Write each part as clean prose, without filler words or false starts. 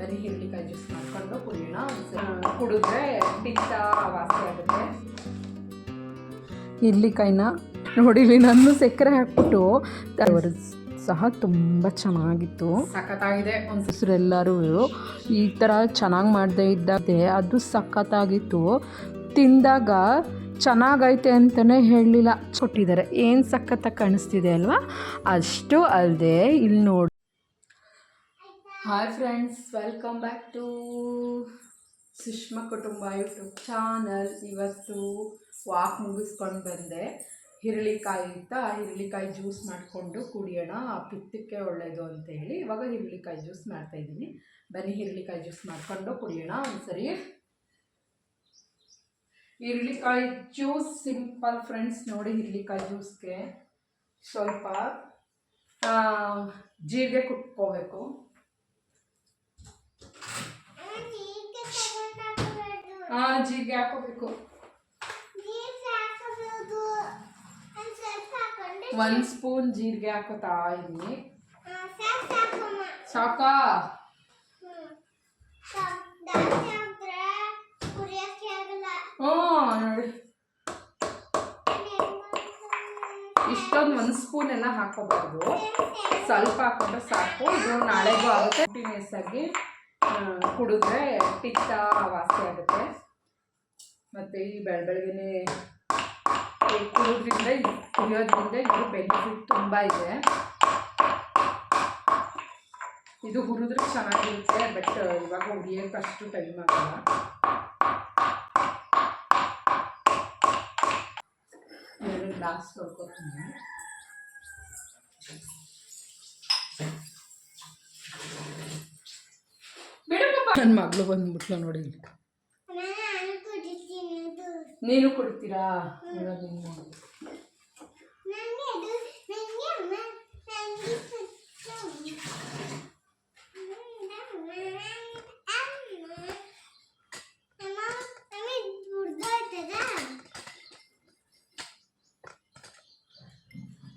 ಬರೀ ಹಿರಳಿಕಾಯಿ ಜ್ಯೂಸ್ ಮಾಡ್ಕೊಂಡು ಕುಡಿಯೋಣ. ಕುಡಿದ್ರೆ ಪಿತ್ತ ವಾಸಿ ಆಗುತ್ತೆ. ಹಿರಳಿಕಾಯಿನ ನೋಡಿಲಿ ನಾನು ಸಕ್ಕರೆ ಹಾಕ್ಬಿಟ್ಟು ಸಹ ತುಂಬ ಚೆನ್ನಾಗಿತ್ತು, ಸಖತ್ತಾಗಿದೆ. ಒಂದ್ಸರೆಲ್ಲರೂ ಈ ಥರ ಚೆನ್ನಾಗಿ ಮಾಡದೇ ಇದ್ದೇ ಅದು ಸಖತ್ತಾಗಿತ್ತು. ತಿಂದಾಗ ಚೆನ್ನಾಗೈತೆ ಅಂತಲೇ ಹೇಳಲಿಲ್ಲ, ಕೊಟ್ಟಿದ್ದಾರೆ. ಏನು ಸಖತ್ತಾಗಿ ಕಾಣಿಸ್ತಿದೆ ಅಲ್ವಾ? ಅಷ್ಟು ಅಲ್ಲದೆ ಇಲ್ಲಿ ನೋಡಿ. Hi friends, welcome back to Sushma Kutumba YouTube channel. ಇವತ್ತು ವಾಕ್ ಮುಗಿಸ್ಕೊಂಡು ಬಂದೆ. ಹಿರಳಿಕಾಯಿ ಇತ್ತಾ, ಹಿರಳಿಕಾಯಿ ಜ್ಯೂಸ್ ಮಾಡಿಕೊಂಡು ಕುಡಿಯೋಣ, ಪಿತ್ತಕ್ಕೆ ಒಳ್ಳೆಯದು ಅಂತೇಳಿ ಇವಾಗ ಹಿರಳಿಕಾಯಿ ಜ್ಯೂಸ್ ಮಾಡ್ತಾಯಿದ್ದೀನಿ. ಬನ್ನಿ ಹಿರಳಿಕಾಯಿ ಜ್ಯೂಸ್ ಮಾಡಿಕೊಂಡು ಕುಡಿಯೋಣ ಒಂದ್ಸರಿ. ಹಿರಳಿಕಾಯಿ ಜ್ಯೂಸ್ ಸಿಂಪಲ್ ಫ್ರೆಂಡ್ಸ್. ನೋಡಿ, ಹಿರಳಿಕಾಯಿ ಜ್ಯೂಸ್ಗೆ ಸ್ವಲ್ಪ ಜೀರಿಗೆ ಕುಟ್ಕೋಬೇಕು. ಜೀರಿಗೆ ಹಾಕೋಬೇಕು. 1 ಸ್ಪೂನ್ ಜೀರಿಗೆ ಹಾಕೋತಾ ಇದ್ದೀನಿ. ಸಾಕಾ? ನೋಡಿ, ಇಷ್ಟೊಂದು 1 ಸ್ಪೂನ್ ಎಲ್ಲ ಹಾಕೋಬಾರ್ದು, ಸ್ವಲ್ಪ ಹಾಕೊಂಡ್ರೆ ಸಾಕು. ಇದು ನಾಳೆಗೂ ಆಗುತ್ತೆ. ಕಂಟಿನ್ಯೂಸ್ ಆಗಿ ಕುಡಿದ್ರೆ ಪಿತ್ತ ವಾಸಿ ಆಗುತ್ತೆ. ಮತ್ತು ಈ ಬೆಳಗ್ಗೆನೆ ಕುಡಿಯೋದ್ರಿಂದ ಇದು ಬೆನಿಫಿಟ್ ತುಂಬ ಇದೆ. ಇದು ಹುರಿದ್ರೆ ಚೆನ್ನಾಗಿರುತ್ತೆ, ಬಟ್ ಇವಾಗ ಹುರಿಯೋಕ್ಕೆ ಅಷ್ಟು ಟೈಮ್ ಆಗಲ್ಲ. ಗ್ಲಾಸ್ ತೊಳ್ಕೊತೀನಿ. ನನ್ನ ಮಗಳು ಬಂದ್ಬಿಟ್ಲು ನೋಡಿ. ನೀನು ಕುಡ್ತೀರಾ?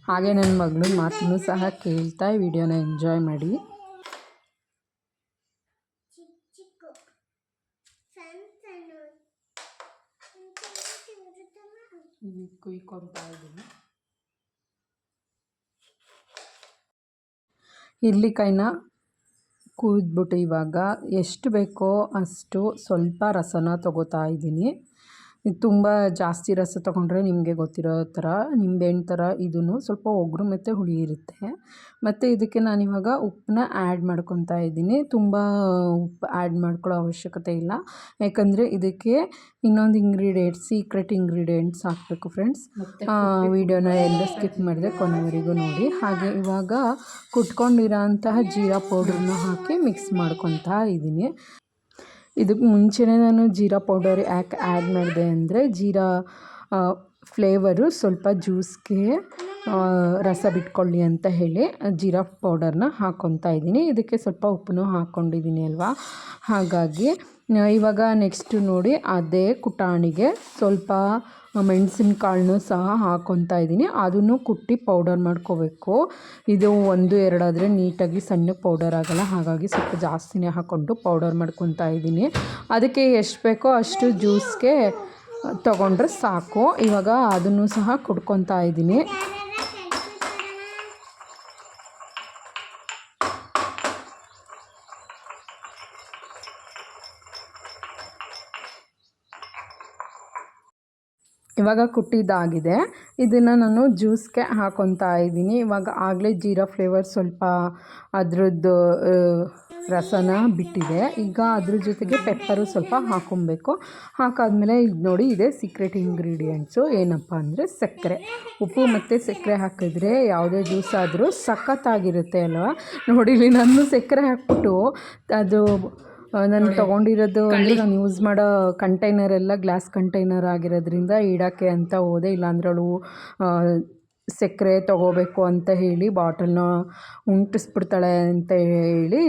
ಹಾಗೆ ನನ್ನ ಮಗಳು ಮಾತನ್ನು ಸಹ ಕೇಳ್ತಾ ವಿಡಿಯೋನ ಎಂಜಾಯ್ ಮಾಡಿ. ಕುಯ್ಕೊತಾ ಇದ್ದೀನಿ. ಹಿರಳಿಕಾಯಿನ ಕುಯ್ದ್ಬಿಟ್ಟು ಇವಾಗ ಎಷ್ಟು ಬೇಕೋ ಅಷ್ಟು ಸ್ವಲ್ಪ ರಸನ ತಗೋತಾ ಇದ್ದೀನಿ. ತುಂಬ ಜಾಸ್ತಿ ರಸ ತೊಗೊಂಡ್ರೆ ನಿಮಗೆ ಗೊತ್ತಿರೋ ಥರ ನಿಂಬೆಹಣ್ಣು ಥರ ಇದೂ ಸ್ವಲ್ಪ ಒಗ್ರು ಮತ್ತು ಹುಳಿ ಇರುತ್ತೆ. ಮತ್ತು ಇದಕ್ಕೆ ನಾನಿವಾಗ ಉಪ್ಪನ್ನ ಆ್ಯಡ್ ಮಾಡ್ಕೊತಾ ಇದ್ದೀನಿ. ತುಂಬ ಉಪ್ಪು ಆ್ಯಡ್ ಮಾಡ್ಕೊಳ್ಳೋ ಅವಶ್ಯಕತೆ ಇಲ್ಲ, ಯಾಕಂದರೆ ಇದಕ್ಕೆ ಇನ್ನೊಂದು ಸೀಕ್ರೆಟ್ ಇಂಗ್ರೀಡಿಯೆಂಟ್ಸ್ ಹಾಕಬೇಕು ಫ್ರೆಂಡ್ಸ್. ವಿಡಿಯೋನ ಎಲ್ಲ ಸ್ಕಿಪ್ ಮಾಡಿದೆ, ಕೊನೆವರೆಗೂ ನೋಡಿ. ಹಾಗೆ ಇವಾಗ ಕುಟ್ಕೊಂಡಿರೋ ಅಂತಹ ಜೀರಾ ಪೌಡ್ರನ್ನ ಹಾಕಿ ಮಿಕ್ಸ್ ಮಾಡ್ಕೊತಾ ಇದ್ದೀನಿ. ಇದಕ್ಕೆ ಮುಂಚೆನೇ ನಾನು ಜೀರಾ ಪೌಡರ್ ಯಾಕೆ ಆ್ಯಡ್ ಮಾಡಿದೆ ಅಂದರೆ, ಜೀರಾ ಫ್ಲೇವರು ಸ್ವಲ್ಪ ಜ್ಯೂಸ್ಗೆ ರಸ ಬಿಟ್ಕೊಳ್ಳಿ ಅಂತ ಹೇಳಿ ಜೀರಾ ಪೌಡರ್ನ ಹಾಕ್ಕೊತಾ ಇದ್ದೀನಿ. ಇದಕ್ಕೆ ಸ್ವಲ್ಪ ಉಪ್ಪನ್ನು ಹಾಕ್ಕೊಂಡಿದ್ದೀನಿ ಅಲ್ವಾ, ಹಾಗಾಗಿ ಇವಾಗ ನೆಕ್ಸ್ಟು ನೋಡಿ, ಅದೇ ಕುಟಾಣಿಗೆ ಸ್ವಲ್ಪ ಮೆಣಸಿನಕಾಳನ್ನು ಸಹ ಹಾಕ್ಕೊತಾ ಇದ್ದೀನಿ. ಅದನ್ನು ಕುಟ್ಟಿ ಪೌಡರ್ ಮಾಡ್ಕೋಬೇಕು. ಇದು 1-2 ಆದರೆ ನೀಟಾಗಿ ಸಣ್ಣಗೆ ಪೌಡರ್ ಆಗೋಲ್ಲ, ಹಾಗಾಗಿ ಸ್ವಲ್ಪ ಜಾಸ್ತಿನೇ ಹಾಕ್ಕೊಂಡು ಪೌಡರ್ ಮಾಡ್ಕೊತಾ ಇದ್ದೀನಿ. ಅದಕ್ಕೆ ಎಷ್ಟು ಬೇಕೋ ಅಷ್ಟು ಜ್ಯೂಸ್ಗೆ ತೊಗೊಂಡ್ರೆ ಸಾಕು. ಇವಾಗ ಅದನ್ನು ಸಹ ಕುಟ್ಕೊತಾ ಇದ್ದೀನಿ. ಇವಾಗ ಕುಟ್ಟಿದ್ದಾಗಿದೆ. ಇದನ್ನು ನಾನು ಜ್ಯೂಸ್ಗೆ ಹಾಕ್ಕೊತಾ ಇದ್ದೀನಿ. ಇವಾಗ ಆಗಲೇ ಜೀರಾ ಫ್ಲೇವರ್ ಸ್ವಲ್ಪ ಅದರದ್ದು ರಸನ ಬಿಟ್ಟಿದೆ. ಈಗ ಅದ್ರ ಜೊತೆಗೆ ಪೆಪ್ಪರು ಸ್ವಲ್ಪ ಹಾಕ್ಕೊಬೇಕು. ಹಾಕಾದ್ಮೇಲೆ ಇದು ನೋಡಿ, ಇದೆ ಸೀಕ್ರೆಟ್ ಇಂಗ್ರೀಡಿಯೆಂಟ್ಸು. ಏನಪ್ಪ ಅಂದರೆ ಸಕ್ಕರೆ. ಉಪ್ಪು ಮತ್ತು ಸಕ್ಕರೆ ಹಾಕಿದ್ರೆ ಯಾವುದೇ ಜ್ಯೂಸ್ ಆದರೂ ಸಖತ್ತಾಗಿರುತ್ತೆ ಅಲ್ವಾ? ನೋಡಿ, ನಾನು ಸಕ್ಕರೆ ಹಾಕ್ಬಿಟ್ಟು ಅದು ನಾನು ತೊಗೊಂಡಿರೋದು ಅಂದರೆ ನಾನು ಯೂಸ್ ಮಾಡೋ ಕಂಟೈನರೆಲ್ಲ ಗ್ಲಾಸ್ ಕಂಟೈನರ್ ಆಗಿರೋದ್ರಿಂದ ಇಡೋಕ್ಕೆ ಅಂತ ಹೋದೆ. ಇಲ್ಲಾಂದ್ರೆ ಅವಳು ಸಕ್ಕರೆ ತೊಗೋಬೇಕು ಅಂತ ಹೇಳಿ ಬಾಟಲ್ನ ಉಂಟಿಸ್ಬಿಡ್ತಾಳೆ ಅಂತ ಹೇಳಿ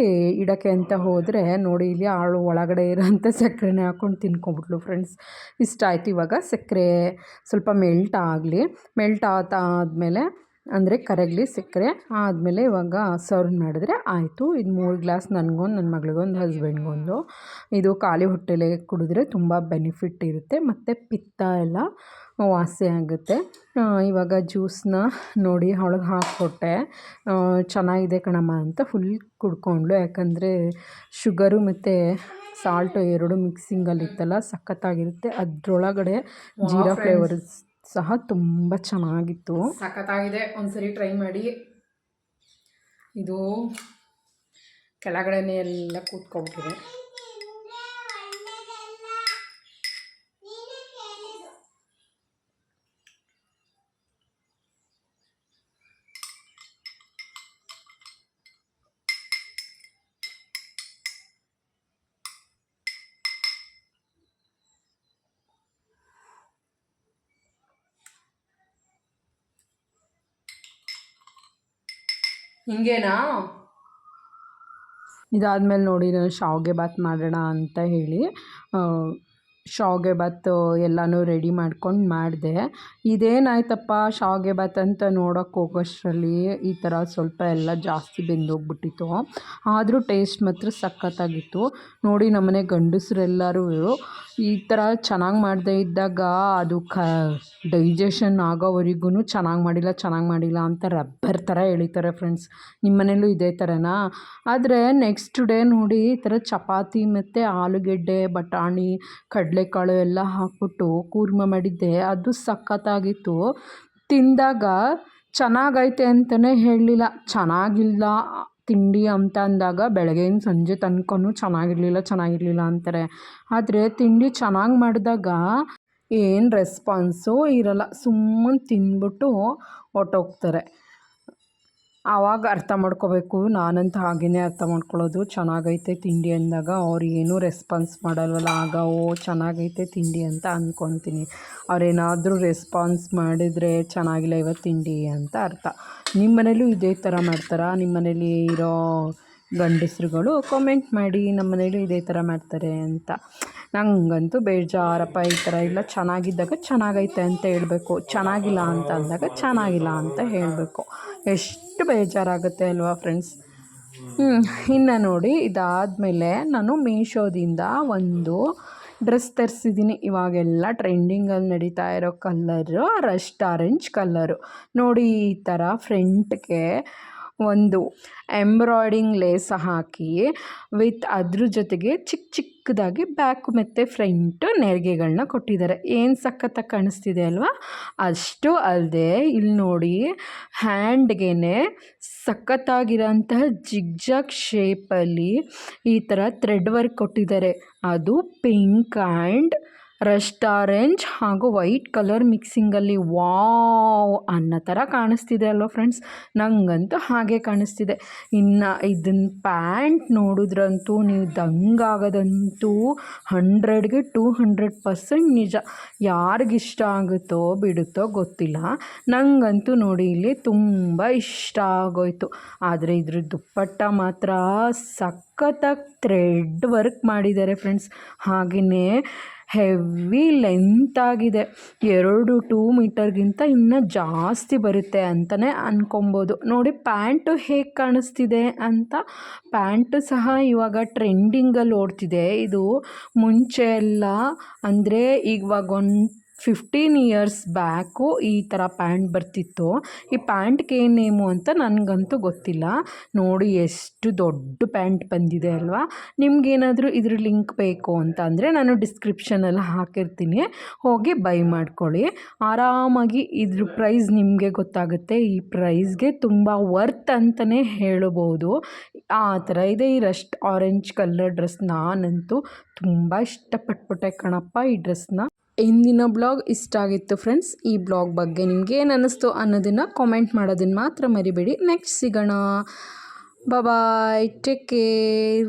ಇಡೋಕ್ಕೆ ಅಂತ ಹೋದರೆ, ನೋಡಿ ಇಲ್ಲಿ ಆಳು ಒಳಗಡೆ ಇರೋಂಥ ಸಕ್ಕರೆನೇ ಹಾಕ್ಕೊಂಡು ತಿನ್ಕೊಂಬಿಟ್ಲು ಫ್ರೆಂಡ್ಸ್. ಇಷ್ಟ ಆಯ್ತು. ಇವಾಗ ಸಕ್ಕರೆ ಸ್ವಲ್ಪ ಮೆಲ್ಟ್ ಆಗಲಿ. ಮೆಲ್ಟ್ ಆದಮೇಲೆ ಅಂದರೆ ಕರಗಲಿ ಸಕ್ಕರೆ ಆದಮೇಲೆ ಇವಾಗ ಸರ್ವ್ ಮಾಡಿದ್ರೆ ಆಯಿತು. ಇದು 3 ಗ್ಲಾಸ್ ನನಗೊಂದು, ನನ್ನ ಮಗಳಿಗೊಂದು, ಹಸ್ಬೆಂಡ್ಗೊಂದು. ಇದು ಖಾಲಿ ಹೊಟ್ಟೆಲೆ ಕುಡಿದ್ರೆ ತುಂಬ ಬೆನಿಫಿಟ್ ಇರುತ್ತೆ ಮತ್ತು ಪಿತ್ತ ಎಲ್ಲ ವಾಸಿ ಆಗುತ್ತೆ. ಇವಾಗ ಜ್ಯೂಸನ್ನ ನೋಡಿ ಅವಳಿಗೆ ಹಾಕ್ಕೊಟ್ಟೆ. ಚೆನ್ನಾಗಿದೆ ಕಣಮ್ಮ ಅಂತ ಫುಲ್ ಕುಡ್ಕೊಂಡ್ಳು. ಯಾಕಂದರೆ ಶುಗರು ಮತ್ತು ಸಾಲ್ಟು ಎರಡು ಮಿಕ್ಸಿಂಗಲ್ಲಿತ್ತಲ್ಲ, ಸಖತ್ತಾಗಿರುತ್ತೆ. ಅದರೊಳಗಡೆ ಜೀರಾ ಫ್ಲೇವರ್ ಸಹ ತುಂಬ ಚೆನ್ನಾಗಿತ್ತು. ಸಖತ್ತಾಗಿದೆ, ಒಂದ್ಸರಿ ಟ್ರೈ ಮಾಡಿ. ಇದು ಕೆಳಗಡೆನೇ ಎಲ್ಲ ಕೂತ್ಕೊಂಡ್ಬಿಟ್ಟಿದೆ. ಹಿಂಗೇನಾ? ಇದಾದಮೇಲೆ ನೋಡಿ ನಾನು ಶಾವಿಗೆ ಬಾತ್ ಮಾಡೋಣ ಅಂತ ಹೇಳಿ ಶಾವಿಗೆ ಬಾತ್ ಎಲ್ಲನೂ ರೆಡಿ ಮಾಡ್ಕೊಂಡು ಮಾಡಿದೆ. ಇದೇನಾಯ್ತಪ್ಪ ಶಾವಿಗೆ ಬಾತ್ ಅಂತ ನೋಡೋಕ್ಕೆ ಹೋಗೋಷ್ಟರಲ್ಲಿ ಈ ಥರ ಸ್ವಲ್ಪ ಎಲ್ಲ ಜಾಸ್ತಿ ಬೆಂದೋಗ್ಬಿಟ್ಟಿತ್ತು. ಆದರೂ ಟೇಸ್ಟ್ ಮಾತ್ರ ಸಖತ್ತಾಗಿತ್ತು. ನೋಡಿ ನಮ್ಮನೆ ಗಂಡಸರೆಲ್ಲರೂ ಈ ಥರ ಚೆನ್ನಾಗಿ ಮಾಡದೇ ಇದ್ದಾಗ ಅದು ಡೈಜೆಷನ್ ಆಗೋವರೆಗೂ ಚೆನ್ನಾಗಿ ಮಾಡಿಲ್ಲ ಅಂತ ರಬ್ಬರ್ ಥರ ಎಳಿತಾರೆ ಫ್ರೆಂಡ್ಸ್. ನಿಮ್ಮ ಮನೇಲೂ ಇದೇ ಥರನಾ? ಆದರೆ ನೆಕ್ಸ್ಟ್ ಡೇ ನೋಡಿ ಈ ಥರ ಚಪಾತಿ ಮತ್ತು ಆಲೂಗೆಡ್ಡೆ, ಬಟಾಣಿ, ಕಡಲೆಕಾಳು ಎಲ್ಲ ಹಾಕ್ಬಿಟ್ಟು ಕೂರ್ಮ ಮಾಡಿದ್ದೆ. ಅದು ಸಖತ್ತಾಗಿತ್ತು. ತಿಂದಾಗ ಚೆನ್ನಾಗೈತೆ ಅಂತಲೇ ಹೇಳಲಿಲ್ಲ. ಚೆನ್ನಾಗಿಲ್ಲ ತಿಂಡಿ ಅಂತ ಅಂದಾಗ ಬೆಳಗ್ಗೆಯಿಂದ ಸಂಜೆ ತನಕನೂ ಚೆನ್ನಾಗಿರಲಿಲ್ಲ ಅಂತಾರೆ. ಆದರೆ ತಿಂಡಿ ಚೆನ್ನಾಗಿ ಮಾಡಿದಾಗ ಏನು ರೆಸ್ಪಾನ್ಸು ಇರೋಲ್ಲ. ಸುಮ್ಮನೆ ತಿಂದ್ಬಿಟ್ಟು ಹೊರ್ಟೋಗ್ತಾರೆ. ಆವಾಗ ಅರ್ಥ ಮಾಡ್ಕೋಬೇಕು. ನಾನಂತೂ ಹಾಗೆಯೇ ಅರ್ಥ ಮಾಡ್ಕೊಳ್ಳೋದು. ಚೆನ್ನಾಗೈತೆ ತಿಂಡಿ ಅಂದಾಗ ಅವ್ರು ಏನೂ ರೆಸ್ಪಾನ್ಸ್ ಮಾಡಲ್ವಲ್ಲ, ಆಗ ಚೆನ್ನಾಗೈತೆ ತಿಂಡಿ ಅಂತ ಅಂದ್ಕೊತೀನಿ. ಅವರೇನಾದರೂ ರೆಸ್ಪಾನ್ಸ್ ಮಾಡಿದರೆ ಚೆನ್ನಾಗಿಲ್ಲ ಇವತ್ತು ತಿಂಡಿ ಅಂತ ಅರ್ಥ. ನಿಮ್ಮ ಮನೇಲೂ ಇದೇ ಥರ ಮಾಡ್ತಾರಾ? ನಿಮ್ಮ ಮನೇಲಿ ಇರೋ ಗಂಡಸ್ರುಗಳು ಕಾಮೆಂಟ್ ಮಾಡಿ, ನಮ್ಮ ಮನೇಲೂ ಇದೇ ಥರ ಮಾಡ್ತಾರೆ ಅಂತ. ನನಗಂತೂ ಬೇಜಾರಪ್ಪ ಈ ಥರ ಇಲ್ಲ. ಚೆನ್ನಾಗಿದ್ದಾಗ ಚೆನ್ನಾಗೈತೆ ಅಂತ ಹೇಳಬೇಕು, ಚೆನ್ನಾಗಿಲ್ಲ ಅಂತ ಅಂದಾಗ ಚೆನ್ನಾಗಿಲ್ಲ ಅಂತ ಹೇಳಬೇಕು. ಎಷ್ಟು ಬೇಜಾರಾಗುತ್ತೆ ಅಲ್ವಾ ಫ್ರೆಂಡ್ಸ್? ಇನ್ನು ನೋಡಿ ಇದಾದಮೇಲೆ ನಾನು ಮೀಶೋದಿಂದ ಒಂದು ಡ್ರೆಸ್ ತರಿಸಿದ್ದೀನಿ. ಇವಾಗೆಲ್ಲ ಟ್ರೆಂಡಿಂಗಲ್ಲಿ ನಡೀತಾ ಇರೋ ಕಲ್ಲರು ರಸ್ಟ್ ಆರೆಂಜ್ ಕಲ್ಲರು. ನೋಡಿ ಈ ಥರ ಫ್ರಂಟ್ಗೆ ಒಂದು ಎಂಬ್ರಾಯ್ಡಿಂಗ್ ಲೇಸ್ ಹಾಕಿ ವಿತ್ ಅದ್ರ ಜೊತೆಗೆ ಚಿಕ್ಕದಾಗಿ ಬ್ಯಾಕು ಮತ್ತು ಫ್ರಂಟು ನೆರಿಗೆಗಳನ್ನ ಕೊಟ್ಟಿದ್ದಾರೆ. ಏನು ಸಖತ್ತಾಗಿ ಕಾಣಿಸ್ತಿದೆ ಅಲ್ವಾ? ಅಷ್ಟು ಅಲ್ಲದೆ ಇಲ್ಲಿ ನೋಡಿ ಹ್ಯಾಂಡ್ಗೆ ಸಖತ್ತಾಗಿರೋಂತಹ ಜಿಗ್ಜಾಗ್ ಶೇಪಲ್ಲಿ ಈ ಥರ ಥ್ರೆಡ್ ವರ್ಕ್ ಕೊಟ್ಟಿದ್ದಾರೆ. ಅದು ಪಿಂಕ್ ಆ್ಯಂಡ್ ರಸ್ಟ್ ಆರೆಂಜ್ ಹಾಗೂ ವೈಟ್ ಕಲರ್ ಮಿಕ್ಸಿಂಗಲ್ಲಿ ವಾವ್ ಅನ್ನೋ ಥರ ಕಾಣಿಸ್ತಿದೆ ಅಲ್ವ ಫ್ರೆಂಡ್ಸ್? ನನಗಂತೂ ಹಾಗೆ ಕಾಣಿಸ್ತಿದೆ. ಇನ್ನು ಇದನ್ನ ಪ್ಯಾಂಟ್ ನೋಡಿದ್ರಂತೂ ನೀವು ದಂಗಾಗೋದಂತೂ 100ಗೆ 200% ನಿಜ. ಯಾರಿಗಿಷ್ಟ ಆಗುತ್ತೋ ಬಿಡುತ್ತೋ ಗೊತ್ತಿಲ್ಲ. ನನಗಂತೂ ನೋಡಿ ಇಲ್ಲಿ ತುಂಬ ಇಷ್ಟ ಆಗೋಯ್ತು. ಆದರೆ ಇದ್ರ ದುಪ್ಪಟ್ಟ ಮಾತ್ರ ಸಖತ್ತಾಗಿ ಥ್ರೆಡ್ ವರ್ಕ್ ಮಾಡಿದ್ದಾರೆ ಫ್ರೆಂಡ್ಸ್. ಹಾಗೆಯೇ ಹೆವಿ ಲೆಂತಾಗಿದೆ. 2 ಮೀಟರ್ಗಿಂತ ಇನ್ನೂ ಜಾಸ್ತಿ ಬರುತ್ತೆ ಅಂತಲೇ ಅಂದ್ಕೊಬೋದು. ನೋಡಿ ಪ್ಯಾಂಟು ಹೇಗೆ ಕಾಣಿಸ್ತಿದೆ ಅಂತ. ಪ್ಯಾಂಟು ಸಹ ಇವಾಗ ಟ್ರೆಂಡಿಂಗಲ್ಲಿ ಓಡ್ತಿದೆ. ಇದು ಮುಂಚೆ ಎಲ್ಲ ಅಂದರೆ ಇವಾಗ ಒಂದು 15 ಇಯರ್ಸ್ ಬ್ಯಾಕು ಈ ಥರ ಪ್ಯಾಂಟ್ ಬರ್ತಿತ್ತು. ಈ ಪ್ಯಾಂಟ್ಗೆ ಏನು ನೇಮು ಅಂತ ನನಗಂತೂ ಗೊತ್ತಿಲ್ಲ. ನೋಡಿ ಎಷ್ಟು ದೊಡ್ಡ ಪ್ಯಾಂಟ್ ಬಂದಿದೆ ಅಲ್ವಾ? ನಿಮಗೇನಾದರೂ ಇದ್ರ ಲಿಂಕ್ ಬೇಕು ಅಂತ ಅಂದರೆ ನಾನು ಡಿಸ್ಕ್ರಿಪ್ಷನಲ್ಲಿ ಹಾಕಿರ್ತೀನಿ, ಹೋಗಿ ಬೈ ಮಾಡ್ಕೊಳ್ಳಿ. ಆರಾಮಾಗಿ ಇದ್ರ ಪ್ರೈಸ್ ನಿಮಗೆ ಗೊತ್ತಾಗುತ್ತೆ. ಈ ಪ್ರೈಸ್ಗೆ ತುಂಬ ವರ್ತ್ ಅಂತಲೇ ಹೇಳಬಹುದು. ಆ ಥರ ಇದೆ ಈ ರಸ್ಟ್ ಆರೆಂಜ್ ಕಲರ್ ಡ್ರೆಸ್. ನಾನಂತೂ ತುಂಬ ಇಷ್ಟಪಟ್ಬಿಟ್ಟೆ ಕಣಪ್ಪ ಈ ಡ್ರೆಸ್ನ. ಇಂದಿನ ಬ್ಲಾಗ್ ಇಷ್ಟ ಆಗಿತ್ತು ಫ್ರೆಂಡ್ಸ್. ಈ ಬ್ಲಾಗ್ ಬಗ್ಗೆ ನಿಮ್ಗೆ ಏನು ಅನ್ನಿಸ್ತು ಅನ್ನೋದನ್ನು ಕಾಮೆಂಟ್ ಮಾಡೋದನ್ನು ಮಾತ್ರ ಮರಿಬೇಡಿ. ನೆಕ್ಸ್ಟ್ ಸಿಗೋಣ. ಬಾಯ್, ಟೇಕ್ ಕೇರ್.